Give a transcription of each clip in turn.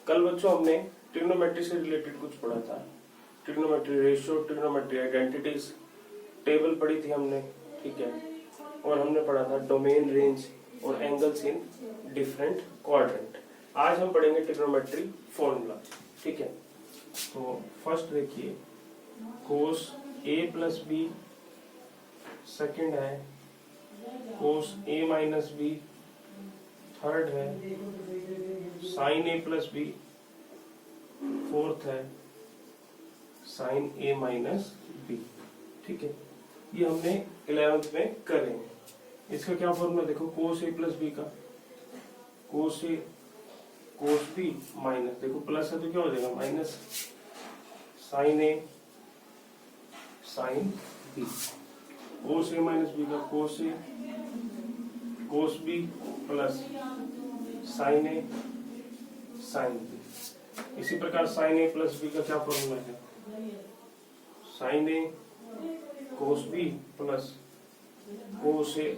कल बच्चों हमने ट्रिग्नोमेट्री से रिलेटेड कुछ पढ़ा था। Trigonometry ratio, trigonometry identities table पढ़ी थी हमने, ठीक है। और हमने पढ़ा था डोमेन, रेंज और एंगल्स इन डिफरेंट क्वाड्रेंट। आज हम पढ़ेंगे ट्रिग्नोमेट्री फॉर्मूला, ठीक है। तो फर्स्ट देखिए, कोस ए प्लस बी, सेकेंड है कोस ए माइनस बी, थर्ड है sign A plus B, fourth है साइन ए माइनस बी, ठीक है। ये हमने 11th में करेंगे। इसका क्या फॉर्मूला देखो, कोस ए प्लस बी का, कोस ए कोस बी माइनस, देखो प्लस है तो क्या हो जाएगा माइनस साइन ए साइन बी, कोस ए माइनस बी का कोस ए कोस बी प्लस साइन ए साइन बी। इसी प्रकार साइन ए प्लस बी का क्या फॉर्मूला है, sign A cos B plus cos A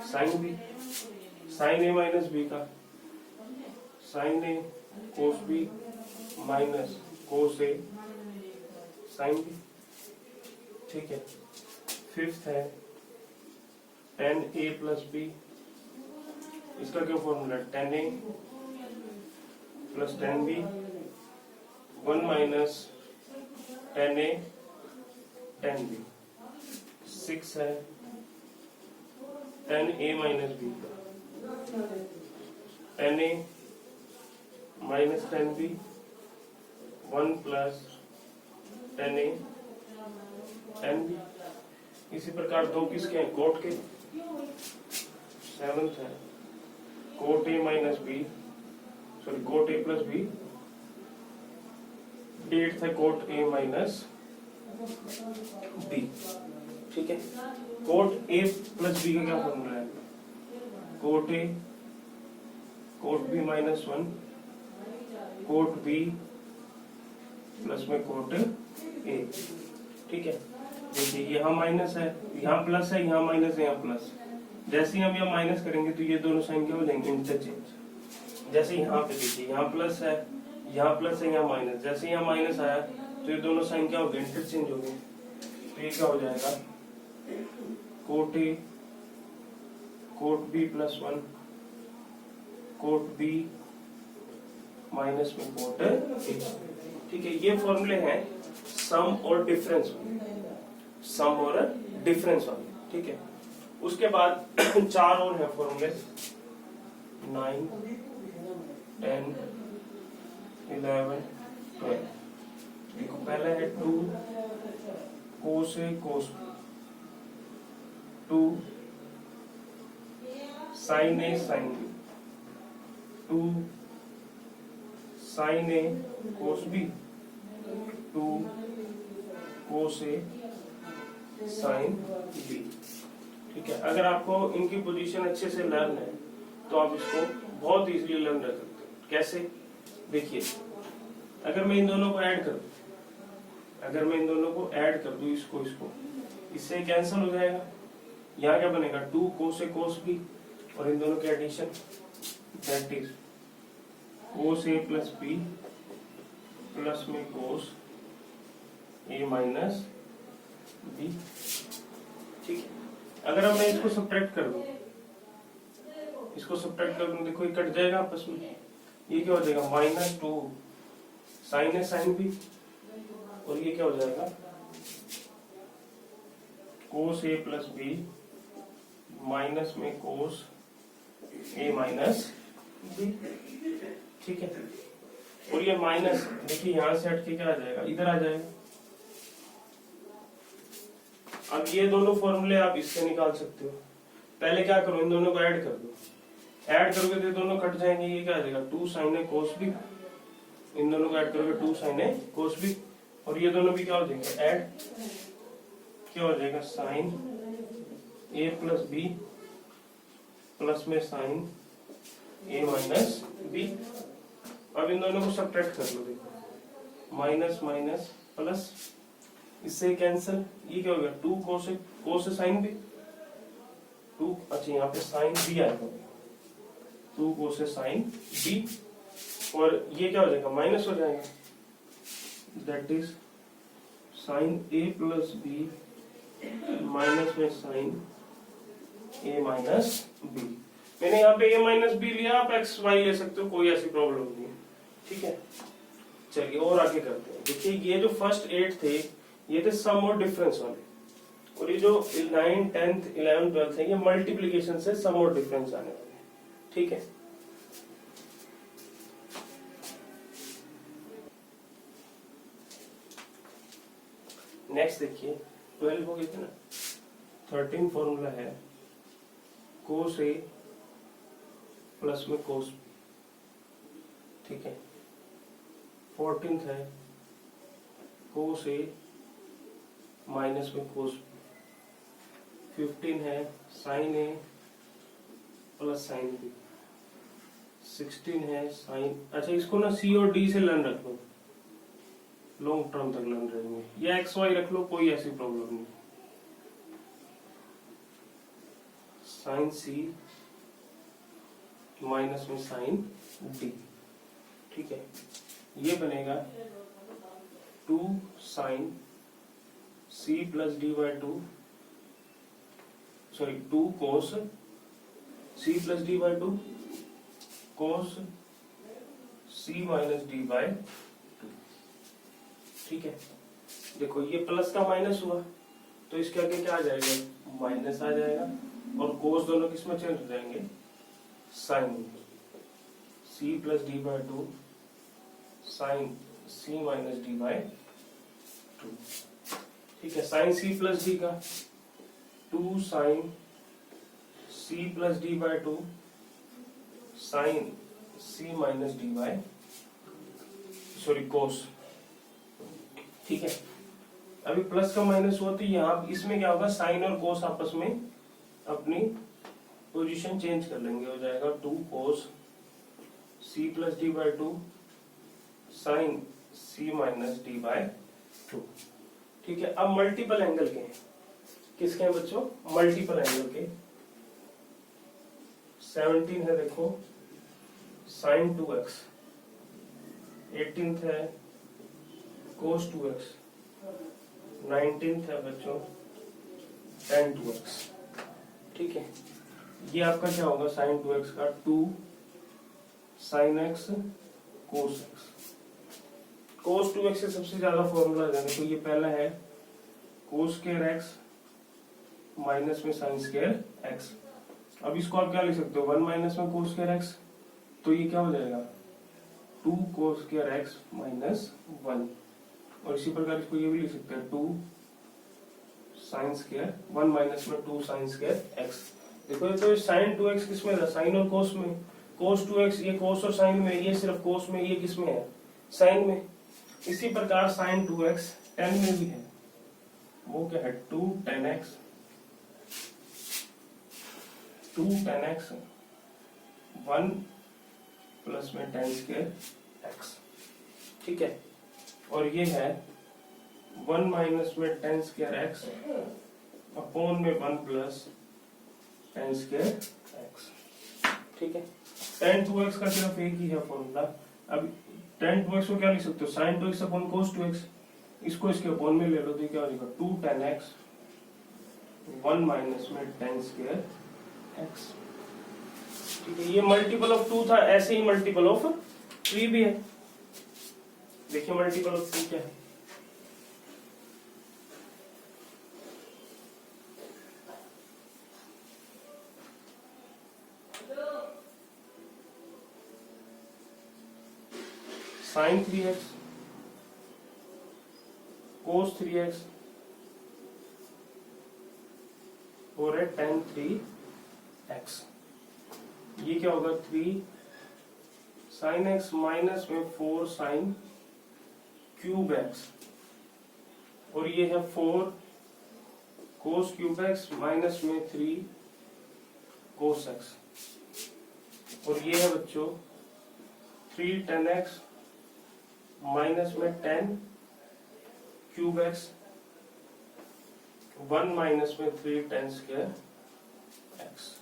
sine B. Sign A minus B का साइन ए कोस बी माइनस कोस ए sine B, ठीक है। Fifth है टेन ए प्लस बी, इसका क्या formula, ten A plus ten B, one minus ten A ten B. Six है ten A minus B, ten A minus ten B, one plus ten A ten B. इसी प्रकार दो किसके हैं, cot के। Seventh है cot A minus B, sorry cot A plus B. Eighth है cot A minus B, ठीक है। कोट ए प्लस बी का क्या फॉर्मूला है, cot A cot B minus one, cot B plus में कोट ए, ठीक है। देखिए यहाँ माइनस है, यहाँ प्लस है, यहाँ माइनस है, यहाँ प्लस। जैसे ही हम यहाँ माइनस करेंगे तो ये दोनों साइन क्या हो जाएंगे, इंटरचेंज। जैसे यहाँ पे देखिए, यहाँ प्लस है, यहाँ प्लस है, यहाँ माइनस। जैसे यहाँ माइनस आया तो ये दोनों साइन क्या हो गए, इंटरचेंज हो गए। तो ये क्या हो जाएगा, cot A cot B plus one, cot B minus में कोट ए, ठीक है। ये फॉर्मूले हैं सम और डिफरेंस वाले, सम और डिफरेंस वाले, ठीक है। उसके बाद चार और है फॉर्मूले, 9 10 11 12। देखो पहला है 2 कोस ए कोस बी, 2 साइन ए साइन बी, 2 साइन ए कोस बी, 2 कोस ए साइन बी, ठीक है। अगर आपको इनकी पोजीशन अच्छे से लर्न है तो आप इसको बहुत इजीली लर्न कर सकते हो। कैसे, देखिए अगर मैं इन दोनों को ऐड कर दूं, अगर मैं इन दोनों को ऐड कर दूं, इसको इसको, इससे कैंसिल हो जाएगा। यहाँ क्या बनेगा, 2 कोस ए कोस बी, और इन दोनों के addition, that is cos A plus B plus में कोस ए माइनस बी, ठीक है। अगर मैं इसको सब्ट्रैक्ट कर दूं, इसको सब्ट्रैक्ट कर दूं, देखो ये कट जाएगा आपस में। ये क्या हो जाएगा, माइनस 2 साइन ए साइन बी, और ये क्या हो जाएगा, कोस ए प्लस बी माइनस में कोस ए माइनस बी, ठीक है। और ये माइनस देखिए यहां से हट के क्या आ जाएगा, इधर आ जाएगा। अब ये दोनों फॉर्मूले आप इससे निकाल सकते हो। पहले क्या करो, इन दोनों को ऐड कर दो। ऐड करोगे तो दोनों कट जाएंगे। ये क्या आ जाएगा, 2 साइन ए कोस बी, इन दोनों को ऐड करोगे 2 साइन ए कोस बी, और ये दोनों भी क्या हो जाएंगे, ऐड, क्या हो जाएगा, sign A plus B plus में साइन ए माइनस बी। अब इन दोनों को सब्ट्रैक्ट कर लो, देखो माइनस माइनस प्लस, इससे कैंसिल। ये क्या हो गया, 2 कोस साइन बी, 2, अच्छा यहाँ पे साइन बी आएगा, 2 कोस साइन बी, और ये क्या हो जाएगा, माइनस हो जाएगा, that is sine A plus B minus में साइन ए माइनस बी। मैंने यहाँ पे ए माइनस बी लिया, आप एक्स वाई ले सकते हो, कोई ऐसी प्रॉब्लम नहीं है, ठीक है। चलिए और आगे करते हैं। देखिए ये जो फर्स्ट 8 थे ये थे सम और डिफरेंस वाले, और ये जो 9, 10th, 11, 12th है ये मल्टीप्लीकेशन से सम और डिफरेंस आने वाले हैं, ठीक है। नेक्स्ट देखिए 12 हो गए थे ना, 13 फॉर्मूला है कोस ए प्लस में कोस, ठीक है। 14th है कोस ए माइनस में कोस, 15 है sign A plus sine B, 16 है साइन, अच्छा इसको ना सी और डी से लर्न रख लो, लॉन्ग टर्म तक लर्न रहेंगे, या एक्स वाई रख लो, कोई ऐसी प्रॉब्लम नहीं। साइन सी माइनस में साइन डी, ठीक है। ये बनेगा 2 sine C plus D by 2, sorry 2 cos C plus D by 2 cos C minus D by 2, ठीक है। देखो ये प्लस का माइनस हुआ तो इसके आगे क्या आ जाएगा, माइनस आ जाएगा, और कोस दोनों किस में चेंज हो जाएंगे, sine C plus D by 2 sine C minus D by 2, ठीक है। साइन सी प्लस डी का 2 sine C plus D by 2 sine C minus D by, sorry cos, ठीक है। अभी प्लस का माइनस हुआ तो यहाँ इसमें क्या होगा, साइन और कोस आपस में अपनी पोजीशन चेंज कर लेंगे, हो जाएगा 2 cos C plus D by 2 sine C minus D by 2, ठीक है। अब मल्टीपल एंगल के हैं, किसके हैं बच्चों, मल्टीपल एंगल के। 17 है देखो साइन 2x, 18th है कोस 2x, 19th है बच्चों tan 2x, ठीक है। ये आपका क्या होगा, साइन 2x का 2 साइन x कोस x, कोस 2x से सबसे ज्यादा फॉर्मूला है, तो ये पहला है कोस स्क्वायर x माइनस में साइन स्क्वायर x। अब इसको आप क्या लिख सकते हो, 1 माइनस में कोस स्क्वायर x, तो ये क्या हो जाएगा 2 कोस स्क्वायर x माइनस 1, और इसी प्रकार इसको ये भी लिख सकते हैं 2 साइन स्क्वायर 1 माइनस में 2 साइन स्क्वायर x। देखो ये तो साइन 2x किस में था, साइन और कोस में, कोस 2x ये कोस और साइन में, ये सिर्फ कोस में, ये किस में है, साइन में। इसी प्रकार साइन 2x tan में भी है, वो क्या है 2 tan x 1 प्लस में tan स्क्वायर x, ठीक है। और ये है 1 माइनस में tan स्क्वायर x अपॉन में 1 प्लस tan स्क्वायर x, ठीक है। tan 2x का सिर्फ एक ही है फॉर्मूला। अब tan 2x को क्या लिख सकते हो, sin 2x upon cos 2x, इसको इसके अपॉन में ले लो तो क्या हो जाएगा 2 tan x 1 माइनस में tan स्क्वायर x, ठीक है। ये मल्टीपल ऑफ 2 था, ऐसे ही मल्टीपल ऑफ 3 भी है। देखिए मल्टीपल ऑफ 3 क्या है, साइन 3x कोस 3x और है tan 3x। ये क्या होगा 3 साइन x माइनस में 4 साइन क्यूब x, और ये है 4 कोस क्यूब x माइनस में 3 कोस x, और ये है बच्चों 3 tan x माइनस में 10 क्यूब x 1 माइनस में 3 tan स्क्वायर x।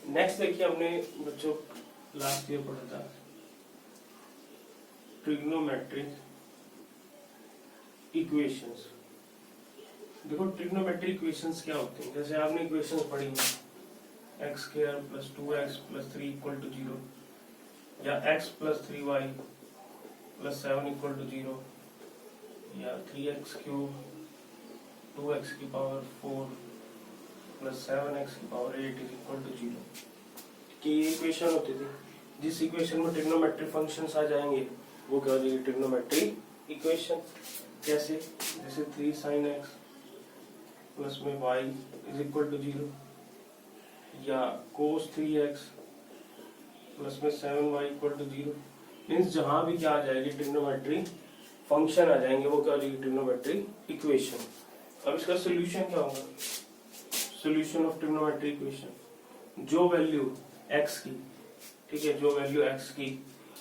नेक्स्ट देखिए, हमने बच्चों लास्ट ईयर पढ़ा था ट्रिग्नोमेट्रिक इक्वेशंस। देखो ट्रिग्नोमेट्रिक इक्वेशंस क्या होते हैं, जैसे आपने इक्वेशंस पढ़ी है x square plus 2x plus 3 equal to 0, या x plus 3y plus 7 equal to 0, या 3x क्यूब 2x की पावर 4 प्लस 7x की पावर 8 इज इक्वल टू 0 की इक्वेशन होती थी। जिस इक्वेशन में ट्रिग्नोमेट्रिक फंक्शंस आ जाएंगे वो क्या हो जाएगी, ट्रिग्नोमेट्रिक इक्वेशन। कैसे, जैसे 3 sin x प्लस में y इज इक्वल टू 0, या cos 3x प्लस में 7y इक्वल टू 0। मीन्स जहां भी क्या आ जाएगी, ट्रिग्नोमेट्रिक फंक्शन आ जाएंगे, वो क्या हो जाएगी, ट्रिग्नोमेट्रिक इक्वेशन। अब इसका सोल्यूशन क्या होगा, सोल्यूशन ऑफ ट्रिग्नोमेट्रिक इक्वेशन, जो वैल्यू x की, ठीक है, जो वैल्यू x की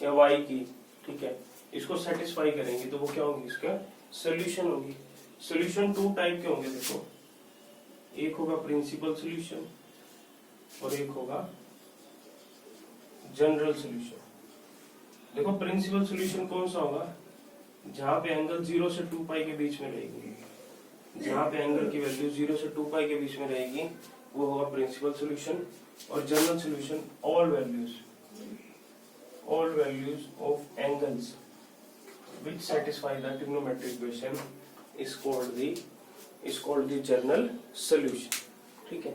या y की, ठीक है, इसको सेटिस्फाई करेंगे तो वो क्या होगी, इसका सोल्यूशन होगी। सोल्यूशन 2 टाइप के होंगे, देखो, एक होगा प्रिंसिपल सोल्यूशन और एक होगा जनरल सोल्यूशन। देखो प्रिंसिपल सोल्यूशन कौन सा होगा, जहां पे एंगल 0 से 2 पाई के बीच में रहेगी, जहां पे एंगल की वैल्यू 0 से 2 पाई के बीच में रहेगी वो होगा प्रिंसिपल सोल्यूशन। और general solution all values of angles which satisfy the trigonometric equation is called the general solution। ठीक है,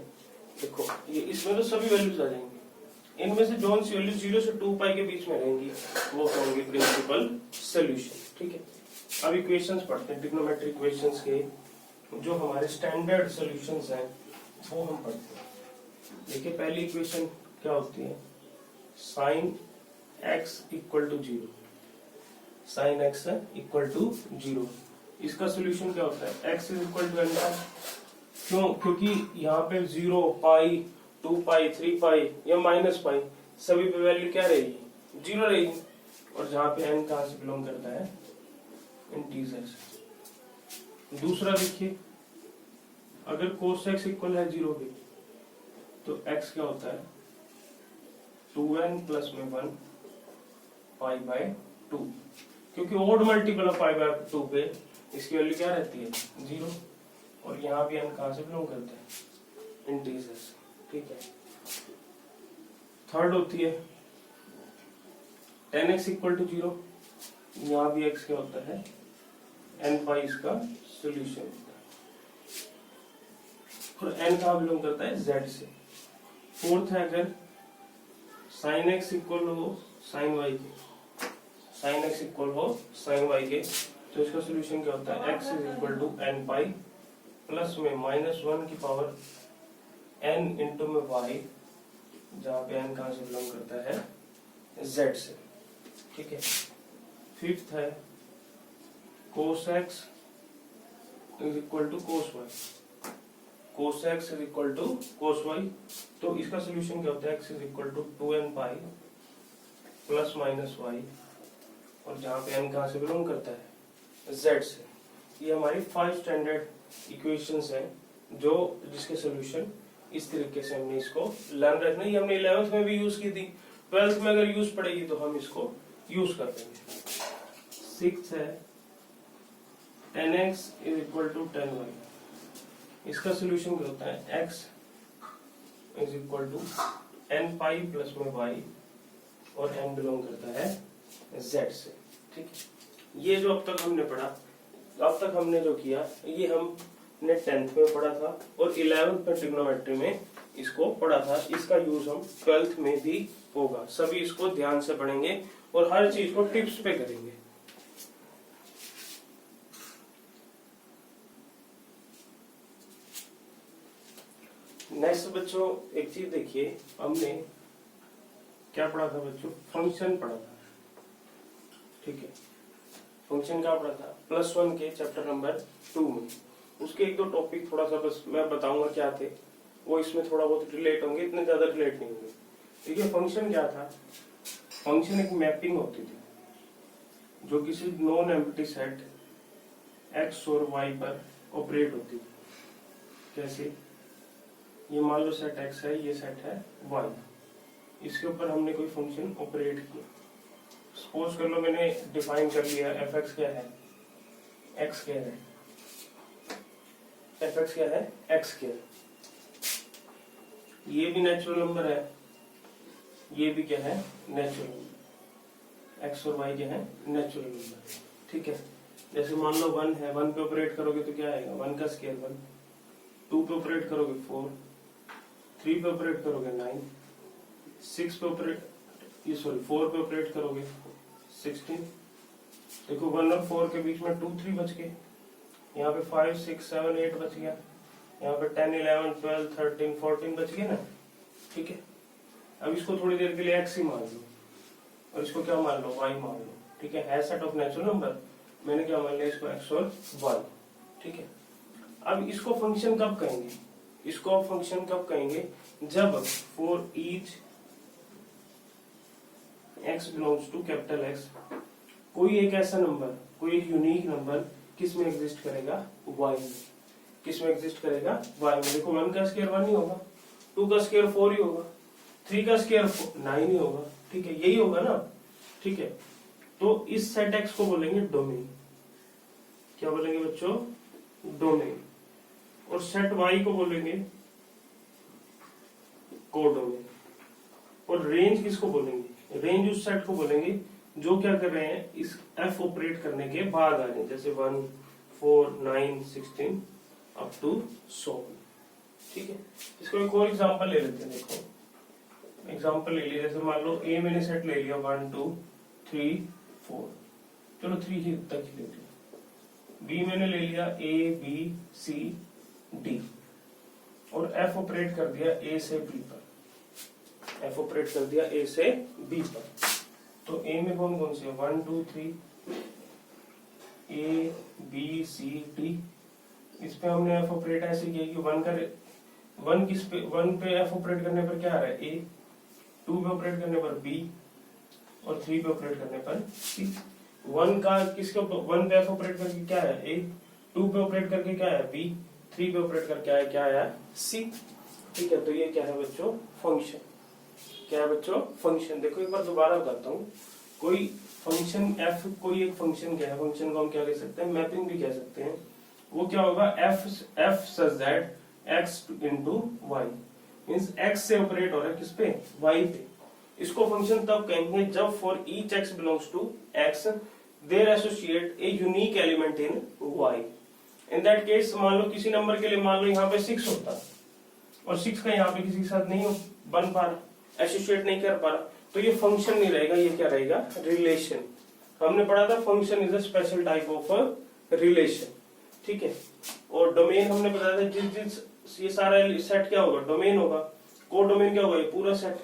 देखो ये इसमें तो सभी वैल्यूज आ जाएंगी, इनमें से जो सी वैल्यू 0 से 2 पाई के बीच में रहेंगी वो होंगी प्रिंसिपल सोल्यूशन। ठीक है, अब इक्वेशंस पढ़ते हैं, ट्रिग्नोमेट्रिक इक्वेशंस के जो हमारे स्टैंडर्ड सॉल्यूशंस हैं वो हम पढ़ते हैं। देखिए पहली इक्वेशन क्या होती है, sine x equal to 0, sine x equal to 0। इसका सोल्यूशन क्या होता है, x is equal to n। क्यों, क्योंकि यहाँ पे 0 पाई 2 पाई 3 पाई या माइनस पाई सभी पे वैल्यू क्या रहेगी, 0 रहेगी। और जहाँ पे n कहाँ से बिलोंग करता है, इंटीजर्स। दूसरा देखिए, अगर cos x इक्वल है 0 पे तो x क्या होता है 2n प्लस में 1 पाई बाय 2, क्योंकि odd multiple of pi by 2 पे इसकी वैल्यू क्या रहती है 0। और यहाँ भी n कहाँ से बिलोंग करता है, इंटीजर्स। ठीक है, थर्ड होती है tan x इक्वल टू 0, यहाँ भी x क्या होता है n पाई, इसका सोल्यूशन होता है। और n कहाँ बिलोंग करता है, z से। फोर्थ है, अगर sin x इक्वल हो sin y के, sin x इक्वल हो sin y के, तो इसका सोल्यूशन क्या होता है, x is equal to n pi plus में -1 की पावर n इंटू में y, जहाँ पे n कहाँ से बिलोंग करता है, z से। ठीक है, फिफ्थ है cos x is equal to cos y, cos x is equal to cos y, तो इसका सोल्यूशन क्या होता है, x is equal to 2n pi plus minus y, और जहाँ पे n कहाँ से बिलोंग करता है, z से। ये हमारी 5 स्टैंडर्ड इक्वेशंस हैं जो जिसके सोल्यूशन इस तरीके से हमने इसको लर्न रखना। ये हमने 11th में भी यूज की थी, 12th में अगर यूज पड़ेगी तो हम इसको यूज कर देंगे। सिक्स्थ है tan x is equal to tan y, इसका सोल्यूशन क्या होता है, x is equal to n pi plus में y, और n बिलोंग करता है z से। ठीक है, ये जो अब तक हमने पढ़ा, अब तक हमने जो किया ये हमने 10th में पढ़ा था और 11th में ट्रिग्नोमेट्री में इसको पढ़ा था। इसका यूज हम 12th में भी होगा। सभी इसको ध्यान से पढ़ेंगे और हर चीज को टिप्स पे करेंगे। नेक्स्ट बच्चों एक चीज देखिए, हमने क्या पढ़ा था बच्चों, फंक्शन पढ़ा था। ठीक है, फंक्शन क्या पढ़ा था, +1 के चैप्टर नंबर 2 में। उसके एक दो टॉपिक थोड़ा सा बस मैं बताऊंगा क्या थे, वो इसमें थोड़ा बहुत रिलेट होंगे, इतने ज्यादा रिलेट नहीं होंगे। ठीक है, फंक्शन क्या था, फंक्शन एक मैपिंग होती थी जो किसी नॉन एम्प्टी सेट x और y पर ऑपरेट होती थी। कैसे, ये मान लो सेट x है, ये सेट है y, इसके ऊपर हमने कोई फंक्शन ऑपरेट किया। सपोज कर लो मैंने डिफाइन कर लिया f(x) क्या है, x क्या है, f(x) क्या है, x क्या है। ये भी नेचुरल नंबर है, ये भी क्या है, नेचुरल नंबर। x और y क्या है, नेचुरल नंबर। ठीक है, जैसे मान लो 1 है, 1 पे ऑपरेट करोगे तो क्या आएगा, 1 का स्क्वायर 1, 2 पे ऑपरेट करोगे 4, 3 पे ऑपरेट करोगे 9, 6 पे ऑपरेट 4 पे ऑपरेट करोगे 16। देखो 1 और 4 के बीच में 2 3 बच गए, यहाँ पे 5 6 7 8 बच गया, यहाँ पे 10 11 12 13 14 बच गए ना। ठीक है, अब इसको थोड़ी देर के लिए x ही मान लो और इसको क्या मान लो, y मान लो। ठीक है सेट ऑफ नेचुरल नंबर, मैंने क्या मान लिया इसको x और y। ठीक है, अब इसको फंक्शन कब कहेंगे, इसको फंक्शन कब कहेंगे, जब for each x belongs to capital X कोई एक ऐसा नंबर, कोई एक यूनिक नंबर किस में एग्जिस्ट करेगा, y में। किस में एग्जिस्ट करेगा, y में। देखो 1 का स्क्वायर 1 ही होगा, 2 का स्क्वायर 4 ही होगा, 3 का स्क्वायर 9 ही होगा। ठीक है, यही होगा ना। ठीक है, तो इस सेट x को बोलेंगे डोमेन। क्या बोलेंगे बच्चों, डोमेन। और सेट y को बोलेंगे कोडोमेन। और रेंज किसको बोलेंगे, रेंज उस सेट को बोलेंगे जो क्या कर रहे हैं, इस f ऑपरेट करने के बाद आ रहे हैं, जैसे 1 4 9 16 अप टू 100। ठीक है, इसको एक और एग्जांपल ले लेते हैं। देखो एग्जांपल ले लिया, जैसे मान लो a मैंने सेट ले लिया 1 2 3 4, चलो 3 ही तक ही ले लिया। b मैंने ले लिया a b c d और f ऑपरेट कर दिया a से b पर, f ऑपरेट कर दिया a से b पर। तो a में कौन कौन से 1 2 3 a b c d, इस पे हमने f ऑपरेट ऐसे किया कि 1 किस पे, 1 पे f ऑपरेट करने पर क्या आ रहा है a, 2 पे ऑपरेट करने पर b और 3 पे ऑपरेट करने पर c। 1 का किसके 1 पे f ऑपरेट करके क्या है a, 2 पे ऑपरेट करके क्या है b, 3 पे ऑपरेट करके क्या है c। ठीक है, तो ये क्या है बच्चों, फंक्शन। क्या है बच्चों, फंक्शन। देखो एक बार दोबारा बताता हूँ, कोई फंक्शन f, कोई एक फंक्शन क्या है, फंक्शन को हम क्या कह सकते हैं, मैपिंग भी कह सकते हैं। वो क्या होगा, f such that x into y, means x से ऑपरेट हो रहा है किस पे, y पे। इसको फंक्शन तब कहेंगे जब for each x belongs to x there associate a unique element in y। In that case मान लो किसी नंबर के लिए मान लो यहाँ पे 6 होता और 6 का यहाँ पे किसी के साथ नहीं बन पा रहा, एसोसिएट नहीं कर पा रहा, तो ये फंक्शन नहीं रहेगा, ये क्या रहेगा, रिलेशन। हमने पढ़ा था function is a special type of relation. ठीक है, और डोमेन हमने बताया था जिस ये सारा सेट क्या होगा, डोमेन होगा। को डोमेन क्या होगा, ये पूरा सेट।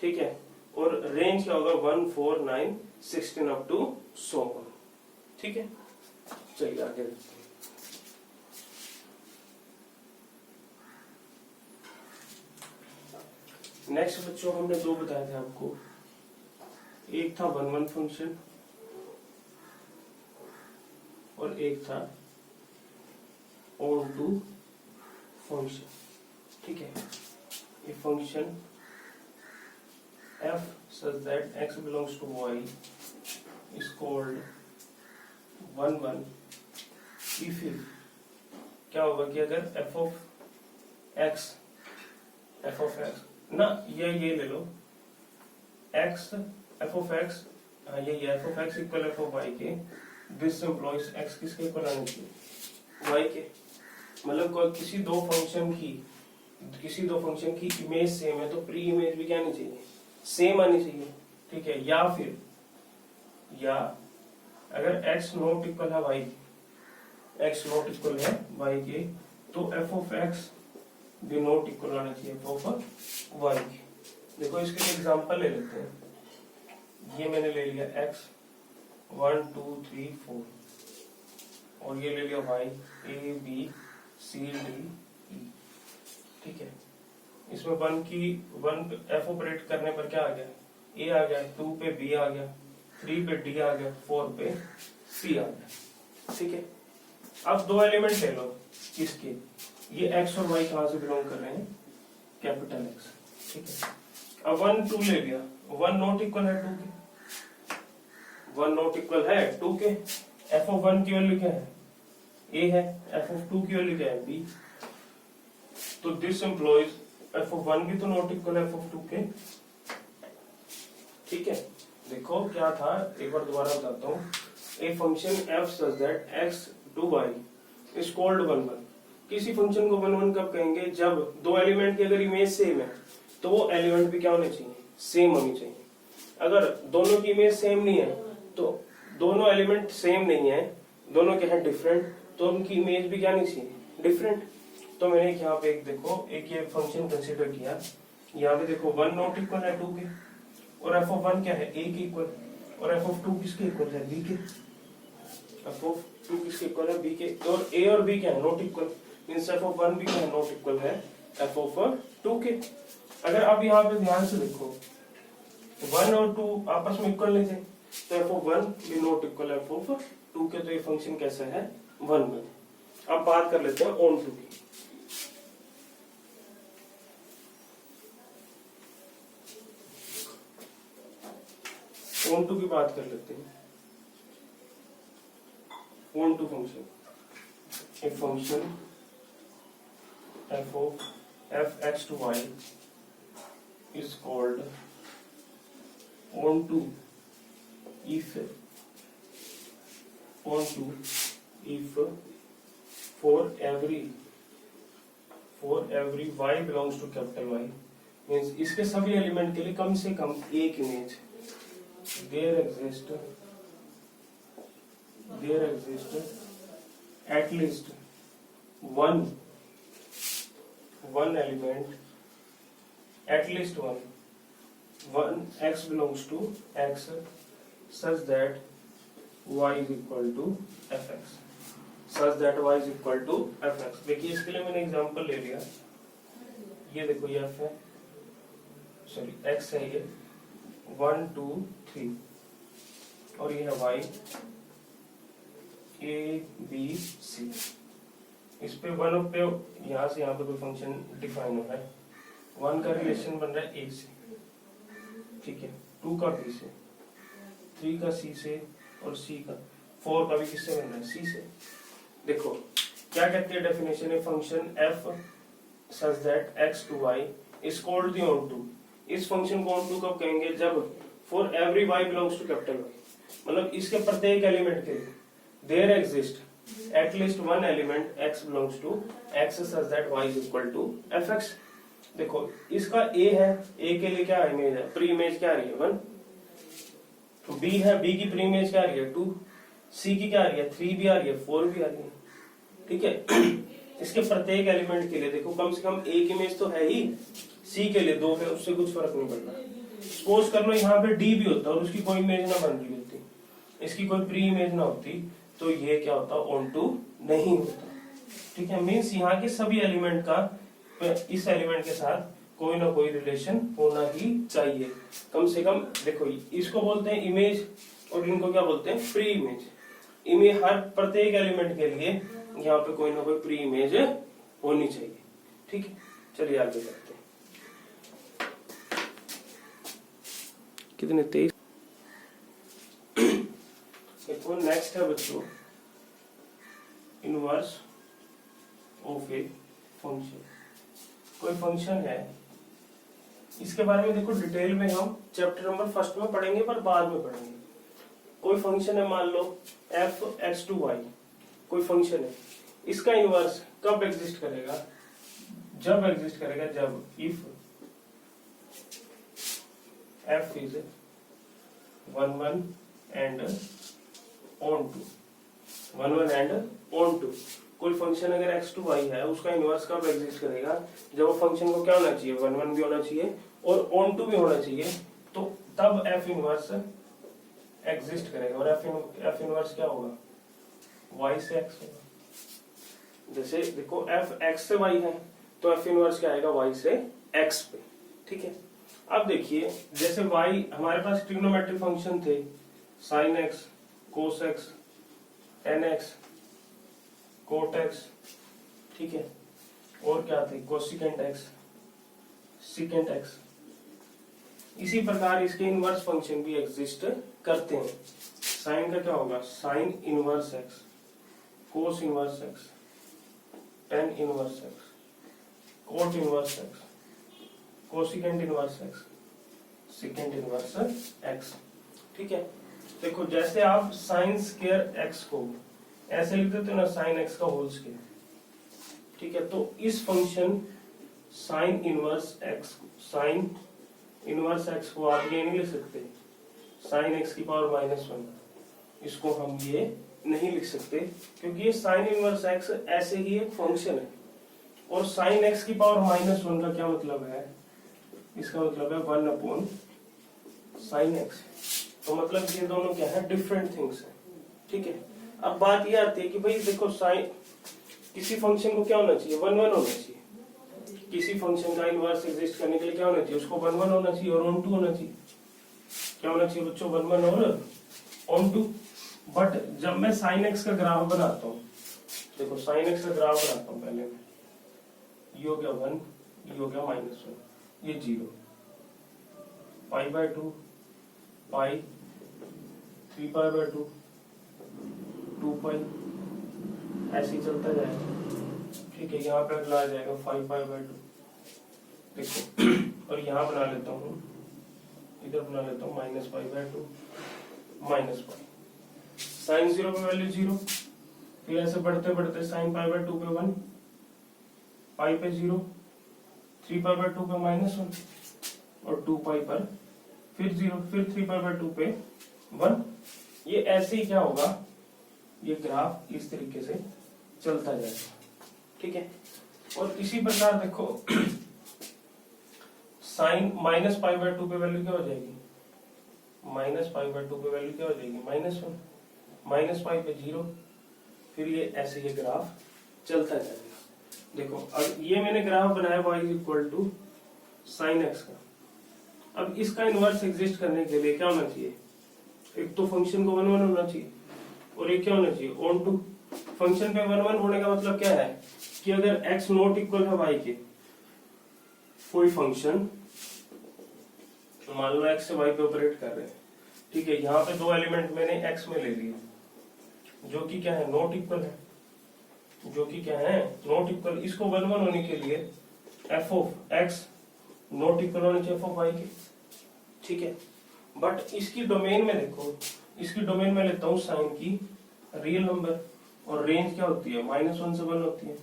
ठीक है, और रेंज क्या होगा 1 4 9 16 अप टू 100। ठीक है, चलिए आगे देखते हैं। नेक्स्ट बच्चों हमने दो बताए थे आपको, एक था 1 1 फंक्शन और एक था ऑन टू फंक्शन। ठीक है, ये function f such that x belongs to y is called 1 1 if क्या होगा कि अगर f of x ना, ये ले लो x f of x, हाँ ये f of x equal f of y के, दिस एम्प्लॉइज x किसके इक्वल आने चाहिए, y के। मतलब किसी दो फंक्शन की इमेज सेम है तो प्री इमेज भी क्या आनी चाहिए, सेम आनी चाहिए। ठीक है, या अगर x नॉट इक्वल है y, x नॉट इक्वल है y के, तो f of x भी नॉट इक्वल आना चाहिए f of y के। देखो इसके लिए एग्जांपल ले लेते हैं। ये मैंने ले लिया x 1 2 3 4 और ये ले लिया y a b c d e। ठीक है, इसमें 1 f ऑपरेट करने पर क्या आ गया, a आ गया, 2 पे b आ गया, 3 पे d आ गया, 4 पे c आ गया। ठीक है, अब दो एलिमेंट ले लो इसके, ये x और y कहां से बिलोंग कर रहे हैं, कैपिटल एक्स, ठीक है। अब 1 2 ले लिया, 1 नॉट इक्वल है 2 के, 1 नॉट इक्वल है 2 के। एफ ऑफ 1 की वैल्यू क्या है, ए है, एफ ऑफ 2 की वैल्यू क्या है, बी। तो दिस एम्प्लॉइज एफ ऑफ 1 भी तो नॉट इक्वल एफ ऑफ 2 के, ठीक है। देखो क्या था, एक बार दोबारा बताता हूँ। A function f such that x to y is called 1 1। किसी फंक्शन को 1 1 कब कहेंगे, जब दो एलिमेंट की अगर इमेज सेम है तो वो एलिमेंट भी क्या होने चाहिए, सेम होनी चाहिए। अगर दोनों की इमेज सेम नहीं है, तो दोनों एलिमेंट सेम नहीं है, दोनों क्या है, डिफरेंट, तो उनकी इमेज भी क्या नहीं चाहिए, डिफरेंट। तो मैंने यहाँ पे एक देखो, एक ये फंक्शन कंसीडर किया, यहाँ पे देखो 1 नॉट इक्वल है 2 के, और एफ ऑफ 1 क्या है, ए के इक्वल, और एफ ऑफ 2 किसके इक्वल है, बी के। एफ ऑफ 2 किसके इक्वल है, बी के। और ए और बी क्या है, not equal, means F of 1 भी क्या है, नॉट इक्वल है एफ ऑफ 2 के। अगर आप यहाँ पे ध्यान से देखो, 1 और 2 आपस में इक्वल नहीं थे, तो एफ ऑफ 1 भी नॉट इक्वल एफ ऑफ 2 के, तो ये फंक्शन कैसा है, 1 1। अब बात कर लेते हैं ऑन टू की। ऑन टू की बात कर लेते हैं। Onto function, a function f of f x to y is called onto if for every y belongs to capital Y, means इसके सभी एलिमेंट के लिए कम से कम एक image there exist at least one element, at least one x belongs to x such that y is equal to fx, such that y is equal to fx। देखिए इसके लिए मैंने एग्जांपल ले लिया, ये देखो ये f है, सॉरी x है, ये 1 2 3, और ये है y a b c। इस पे 1 पे यहाँ से यहाँ पे कोई फंक्शन डिफाइन हो रहा है, 1 का रिलेशन बन रहा है a से, ठीक है, 2 का b से, 3 का c से, और c का 4 का भी किससे बन रहा है, c से। देखो क्या कहती है डेफिनेशन है, function f such that x to y is called the onto। इस फंक्शन को onto कब कहेंगे, जब for every y belongs to capital Y, मतलब इसके प्रत्येक एलिमेंट के लिए there exist at least one element x belongs to x such that y is equal to fx। देखो इसका a है, a के लिए क्या इमेज है, प्री इमेज क्या आ रही है 1, तो b है, b की प्री इमेज क्या आ रही है 2, c की क्या आ रही है 3 भी आ रही है, 4 भी आ रही है, ठीक है। इसके प्रत्येक एलिमेंट के लिए देखो कम से कम एक इमेज तो है ही, c के लिए 2 है, उससे कुछ फर्क नहीं पड़ता। सपोज कर लो यहाँ पे d भी होता और उसकी कोई इमेज ना बन रही होती, इसकी कोई प्री इमेज ना होती, तो ये क्या होता, ऑन टू नहीं होता, ठीक है। मीन्स यहाँ के सभी एलिमेंट का इस एलिमेंट के साथ कोई ना कोई रिलेशन होना ही चाहिए, कम से कम। देखो इसको बोलते हैं इमेज, और इनको क्या बोलते हैं, प्री इमेज। इमेज हर प्रत्येक एलिमेंट के लिए यहाँ पे कोई ना कोई प्री इमेज होनी चाहिए, ठीक है। चलिए आगे बढ़ते हैं। कितने 23। देखो नेक्स्ट है बच्चों, इनवर्स ऑफ ए फंक्शन। कोई फंक्शन है, इसके बारे में देखो डिटेल में हम चैप्टर नंबर 1 में पढ़ेंगे, पर बाद में पढ़ेंगे। कोई फंक्शन है, मान लो f x to y, कोई फंक्शन है, इसका इनवर्स कब एग्जिस्ट करेगा, जब एग्जिस्ट करेगा जब if f is 1 1 and on to 1 1 and on to। कोई फंक्शन अगर x to y है, उसका इनवर्स कब एग्जिस्ट करेगा, जब वो फंक्शन को क्या होना चाहिए, 1 1 भी होना चाहिए और on to भी होना चाहिए, तो तब f इनवर्स एग्जिस्ट करेगा। और f इनवर्स क्या होगा, y से x होगा। जैसे देखो f x से y है, तो f इनवर्स क्या आएगा, y से x पे, ठीक है। अब देखिए जैसे y हमारे पास ट्रिग्नोमेट्रिक फंक्शन थे, sin x, cos x, tan x, cot x, ठीक है, और क्या थे, कोसिकेंट x, सिकेंट एक्स। इसी प्रकार इसके इनवर्स फंक्शन भी एग्जिस्ट करते हैं। साइन का क्या होगा, sine inverse x, cos inverse x, tan inverse x, cot inverse x, cosecant inverse x, secant inverse x. ठीक है, देखो जैसे आप साइन स्क्वायर एक्स को ऐसे लिख देते हो ना, साइन एक्स का होल स्क्वायर। ठीक है, तो इस function sine inverse x, sine inverse x को आप ये नहीं लिख सकते साइन एक्स की पावर -1, इसको हम ये नहीं लिख सकते क्योंकि ये साइन इनवर्स एक्स ऐसे ही एक फंक्शन है। और साइन एक्स की पावर -1 का क्या मतलब है, इसका मतलब है 1 अपॉन साइन एक्स। तो मतलब ये दोनों क्या है, डिफरेंट थिंग्स है। ठीक है, अब बात ये आती है कि भाई देखो साइन, किसी फंक्शन को क्या होना चाहिए, 1 1 होना चाहिए। किसी फंक्शन का इनवर्स एग्जिस्ट करने के लिए क्या होना चाहिए, उसको 1 1 होना चाहिए और ऑन 2 होना चाहिए। क्या होना चाहिए बच्चों, 1 1 और ऑन 2। बट जब मैं साइन एक्स का ग्राफ बनाता हूँ, देखो साइन एक्स का ग्राफ बनाता हूँ पहले मैं, ये हो गया 1, ये हो गया -1, ये 0, π/2, पाई, 3π/2, 2π, ऐसे ही चलता जाएगा। ठीक है, यहाँ पे अगला आ जाएगा 5π/2। देखो और यहाँ बना लेता हूँ, इधर बना लेता हूँ -π/2, -π, साइन 0 पे वैल्यू 0, फिर ऐसे बढ़ते बढ़ते साइन π/2 पे 1, पाई पे 0, 3π/2 पे -1 और 2π पर फिर 0, फिर 3π/2 पे 1। ये ऐसे ही क्या होगा, ये ग्राफ इस तरीके से चलता जाएगा। ठीक है, और इसी प्रकार देखो साइन -π/2 पे वैल्यू क्या हो जाएगी, -π/2 पे वैल्यू क्या हो जाएगी, -1, -π पे 0, फिर ये ऐसे ये ग्राफ चलता जाएगा। देखो अब ये मैंने ग्राफ बनाया y = sin x का। अब इसका इनवर्स एग्जिस्ट करने के लिए क्या होना चाहिए, एक तो फंक्शन को 1 1 होना चाहिए और एक क्या होना चाहिए, ऑन 2। फंक्शन पे 1 1 होने का मतलब क्या है कि अगर x नॉट इक्वल है y के, कोई फंक्शन मान लो x से y पे ऑपरेट कर रहे हैं। ठीक है, यहाँ पे दो एलिमेंट मैंने x में ले लिए जो कि क्या है, नॉट इक्वल है, जो कि क्या है, नॉट इक्वल। इसको 1 1 होने के लिए f of x not equal होना चाहिए f ऑफ y के। ठीक है, बट इसकी डोमेन में देखो, इसकी डोमेन में लेता हूँ साइन की रियल नंबर और रेंज क्या होती है, -1 से 1 होती है।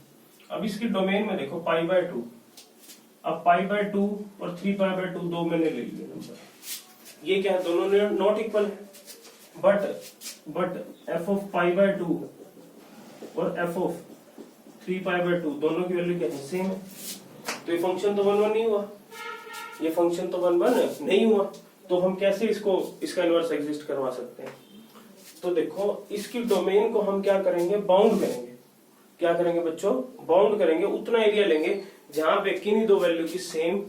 अब इसकी डोमेन में देखो π/2, अब π/2 और 3π/2 दो मैंने ले लिए नंबर, ये क्या है, दोनों नॉट इक्वल है। बट f ऑफ π/2 और f ऑफ 3π/2 दोनों की वैल्यू क्या है, सेम है। तो ये फंक्शन तो 1 1 नहीं हुआ, ये फंक्शन तो 1 1 नहीं हुआ, तो हम कैसे इसका इनवर्स एग्जिस्ट करवा सकते हैं। तो देखो इसकी डोमेन को हम क्या करेंगे, बाउंड करेंगे। क्या करेंगे बच्चों, बाउंड करेंगे, उतना एरिया लेंगे जहां पे किन्हीं दो वैल्यू की सेम,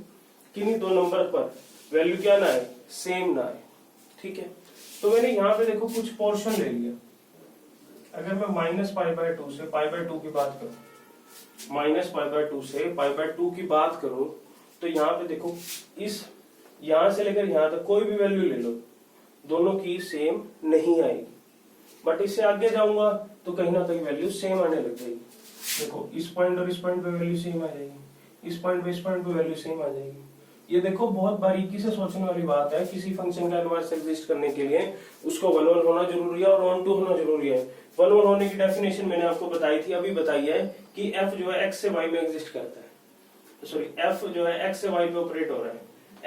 किन्हीं दो नंबर पर वैल्यू क्या ना है, सेम ना है। ठीक है, तो मैंने यहाँ पे देखो कुछ पोर्शन ले लिया। अगर मैं -π/2 से π/2 की बात करूं, -π/2 से π/2 की बात करूं, तो यहाँ पे देखो इस यहां से लेकर यहां तक कोई भी वैल्यू ले लो, दोनों की सेम नहीं आएगी। बट इससे आगे जाऊंगा तो कहीं ना कहीं वैल्यू सेम आने लग जाएगी। देखो इस पॉइंट और इस पॉइंट पे वैल्यू सेम आ जाएगी, इस पॉइंट पे वैल्यू सेम आ जाएगी। ये देखो बहुत बारीकी से सोचने वाली बात है। किसी फंक्शन का इनवर्स एग्जिस्ट करने के लिए उसको 1 1 होना जरूरी है और ऑन 2 होना जरूरी है। 1 1 होने की डेफिनेशन मैंने आपको बताई थी, अभी बताई है कि f जो है x से y में एग्जिस्ट करता है। सॉरी, f जो है x से y पे ऑपरेट हो रहा है।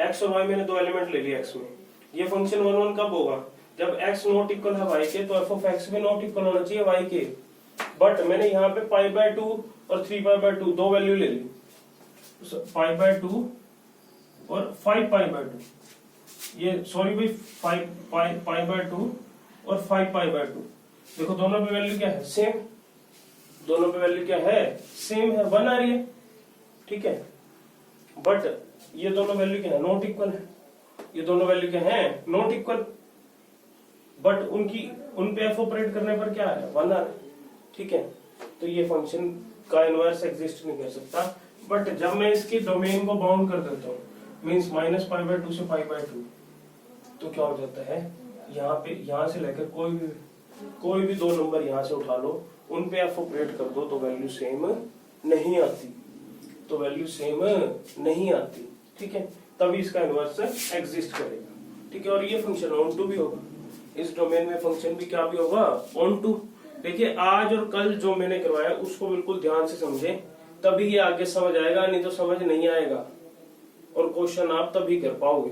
x और y मैंने दो एलिमेंट ले लिए x में। ये फंक्शन 1 1 कब होगा, जब x नॉट इक्वल है y के, तो f ऑफ x भी नॉट इक्वल होना चाहिए y के। बट मैंने यहाँ पे π/2 और 3π/2 दो वैल्यू ले ली, π/2 और 5π/2, ये सॉरी भाई 5π/2 और 5π/2। देखो दोनों पे वैल्यू क्या है, सेम, दोनों पे वैल्यू क्या है, सेम है, 1 आ रही है। ठीक है, बट ये दोनों वैल्यू क्या है, नॉट इक्वल है। ये दोनों वैल्यू क्या है, नॉट इक्वल, बट उन पे f ऑपरेट करने पर क्या है, 1 आ रहा है। ठीक है, तो ये फंक्शन का इनवर्स एग्जिस्ट नहीं कर सकता। बट जब मैं इसकी डोमेन को बाउंड कर देता हूँ, मीन्स माइनस पाई बाय 2 से पाई बाय 2, तो क्या हो जाता है, यहाँ पे यहाँ से लेकर कोई भी दो नंबर यहाँ से उठा लो, उन पे आप ऑपरेट कर दो तो वैल्यू सेम नहीं आती, तो वैल्यू सेम नहीं आती, ठीक है, तभी इसका इनवर्स एग्जिस्ट करेगा, ठीक है। और ये फंक्शन ऑन टू भी होगा, इस डोमेन में फंक्शन भी क्या भी होगा, ऑन टू। देखिए आज और कल जो मैंने करवाया उसको बिल्कुल ध्यान से समझे, तभी ये आगे समझ आएगा, नहीं तो समझ नहीं आएगा और क्वेश्चन आप तभी कर पाओगे।